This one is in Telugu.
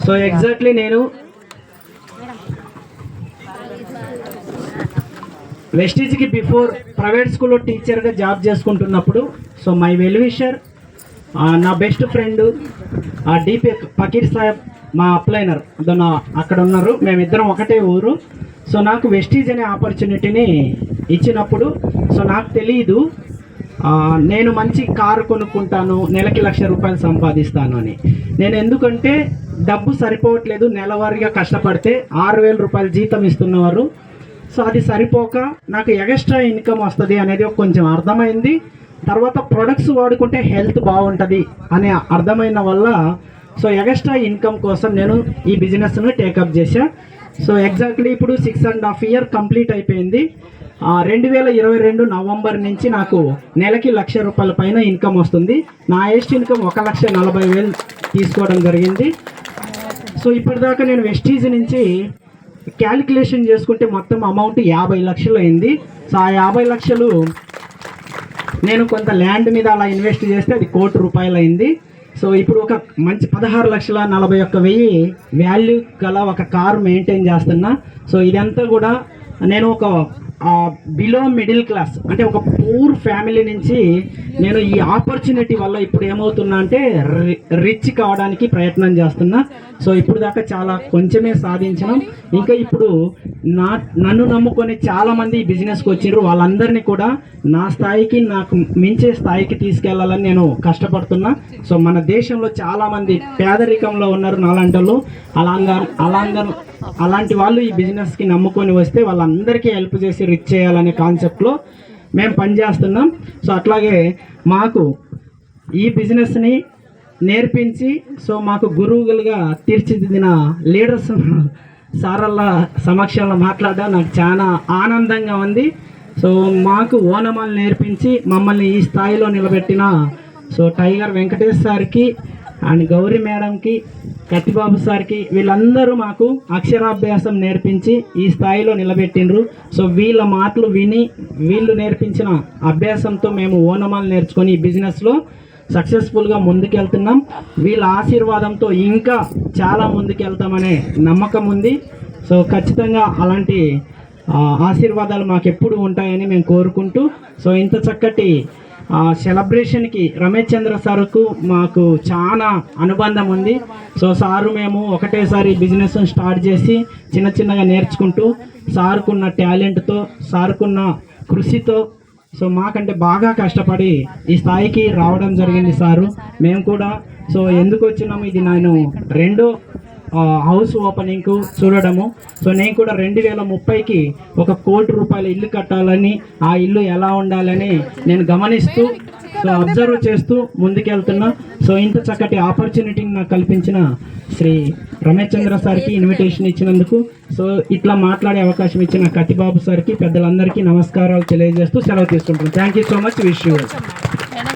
సో ఎగ్జాక్ట్లీ నేను వెస్టీజ్కి బిఫోర్ ప్రైవేట్ స్కూల్లో టీచర్గా జాబ్ చేసుకుంటున్నప్పుడు సో మై వెల్ విషర్ నా best friend DP Fakir Saheb మా అప్లైనర్ అక్కడ ఉన్నారు, మేమిద్దరం ఒకటే ఊరు. సో నాకు వెస్టీజ్ అనే ఆపర్చునిటీని ఇచ్చినప్పుడు సో నాకు తెలియదు నేను మంచి కారు కొనుక్కుంటాను, నెలకి ₹1,00,000 సంపాదిస్తాను అని. నేను ఎందుకంటే డబ్బు సరిపోవట్లేదు, నెలవారీగా కష్టపడితే ₹6,000 జీతం ఇస్తున్నవారు. సో అది సరిపోక నాకు ఎక్స్ట్రా ఇన్కమ్ వస్తుంది అనేది కొంచెం అర్థమైంది. తర్వాత ప్రొడక్ట్స్ వాడుకుంటే హెల్త్ బాగుంటుంది అనే అర్థమైన వల్ల సో ఎక్స్ట్రా ఇన్కమ్ కోసం నేను ఈ బిజినెస్ను టేకప్ చేశా. సో ఎగ్జాక్ట్లీ ఇప్పుడు 6.5 years కంప్లీట్ అయిపోయింది. 2022 నవంబర్ నుంచి నాకు నెలకి ₹1,00,000 పైన ఇన్కమ్ వస్తుంది. నా హైయెస్ట్ ఇన్కమ్ 1,40,000 తీసుకోవడం జరిగింది. సో ఇప్పటిదాకా నేను వెస్టీజ్ నుంచి క్యాలిక్యులేషన్ చేసుకుంటే మొత్తం అమౌంట్ 50 లక్షలు అయింది. సో ఆ 50 లక్షలు నేను కొంత ల్యాండ్ మీద అలా ఇన్వెస్ట్ చేస్తే అది ₹1,00,00,000 అయింది. సో ఇప్పుడు ఒక మంచి 16,41,000 వాల్యూ గల ఒక కారు మెయింటైన్ చేస్తున్నా. సో ఇదంతా కూడా నేను ఒక బిలో మిడిల్ క్లాస్ అంటే ఒక పూర్ ఫ్యామిలీ నుంచి నేను ఈ ఆపర్చునిటీ వల్ల ఇప్పుడు ఏమవుతున్నా అంటే రిచ్ కావడానికి ప్రయత్నం చేస్తున్నా. సో ఇప్పుడు దాకా చాలా కొంచెమే సాధించినాం. ఇంకా ఇప్పుడు నన్ను నమ్ముకొని చాలామంది ఈ బిజినెస్కి వచ్చిర్రు. వాళ్ళందరినీ కూడా నా స్థాయికి నాకు మించే స్థాయికి తీసుకెళ్లాలని నేను కష్టపడుతున్నా. సో మన దేశంలో చాలామంది పేదరికంలో ఉన్నారు నాలాంటి వాళ్ళు. అలాంటి వాళ్ళు ఈ బిజినెస్కి నమ్ముకొని వస్తే వాళ్ళందరికీ హెల్ప్ చేసి రిచ్ చేయాలనే కాన్సెప్ట్లో మేము పనిచేస్తున్నాం. సో అట్లాగే మాకు ఈ బిజినెస్ని నేర్పించి సో మాకు గురువులుగా తీర్చిదిద్దిన లీడర్స్ సారల్ల సమక్షంలో మాట్లాడడం నాకు చాలా ఆనందంగా ఉంది. సో మాకు ఓనమాలు నేర్పించి మమ్మల్ని ఈ స్థాయిలో నిలబెట్టిన సో టైగర్ వెంకటేష్ సార్కి అండ్ గౌరీ మేడంకి, కత్తిబాబు సార్కి, వీళ్ళందరూ మాకు అక్షరాభ్యాసం నేర్పించి ఈ స్థాయిలో నిలబెట్టిండ్రు. సో వీళ్ళ మాటలు విని వీళ్ళు నేర్పించిన అభ్యాసంతో మేము ఓనమాలు నేర్చుకొని ఈ బిజినెస్లో సక్సెస్ఫుల్గా ముందుకెళ్తున్నాం. వీళ్ళ ఆశీర్వాదంతో ఇంకా చాలా ముందుకెళ్తామనే నమ్మకం ఉంది. సో ఖచ్చితంగా అలాంటి ఆశీర్వాదాలు మాకు ఎప్పుడు ఉంటాయని మేము కోరుకుంటూ సో ఇంత చక్కటి సెలబ్రేషన్కి రమేష్ చంద్ర సార్కు మాకు చాలా అనుబంధం ఉంది. సో సారు మేము ఒకటేసారి బిజినెస్ స్టార్ట్ చేసి చిన్నగా నేర్చుకుంటూ సార్కున్న టాలెంట్తో సార్కున్న కృషితో సో మాకంటే బాగా కష్టపడి ఈ స్థాయికి రావడం జరిగింది సారు. మేము కూడా సో ఎందుకు వచ్చినాము, ఇది నేను రెండో హౌస్ ఓపెనింగ్కు చూడడము. సో నేను కూడా 2030కి ₹1,00,00,000 ఇల్లు కట్టాలని, ఆ ఇల్లు ఎలా ఉండాలని నేను గమనిస్తూ సో అబ్జర్వ్ చేస్తూ ముందుకెళ్తున్నా. సో ఇంత చక్కటి ఆపర్చునిటీని నాకు కల్పించిన శ్రీ రమేష్ చంద్ర సార్కి ఇన్విటేషన్ ఇచ్చినందుకు, సో ఇట్లా మాట్లాడే అవకాశం ఇచ్చిన కత్తిబాబు సార్కి, పెద్దలందరికీ నమస్కారాలు తెలియజేస్తూ సెలవు తీసుకుంటున్నాను. Thank you so much. Wish you.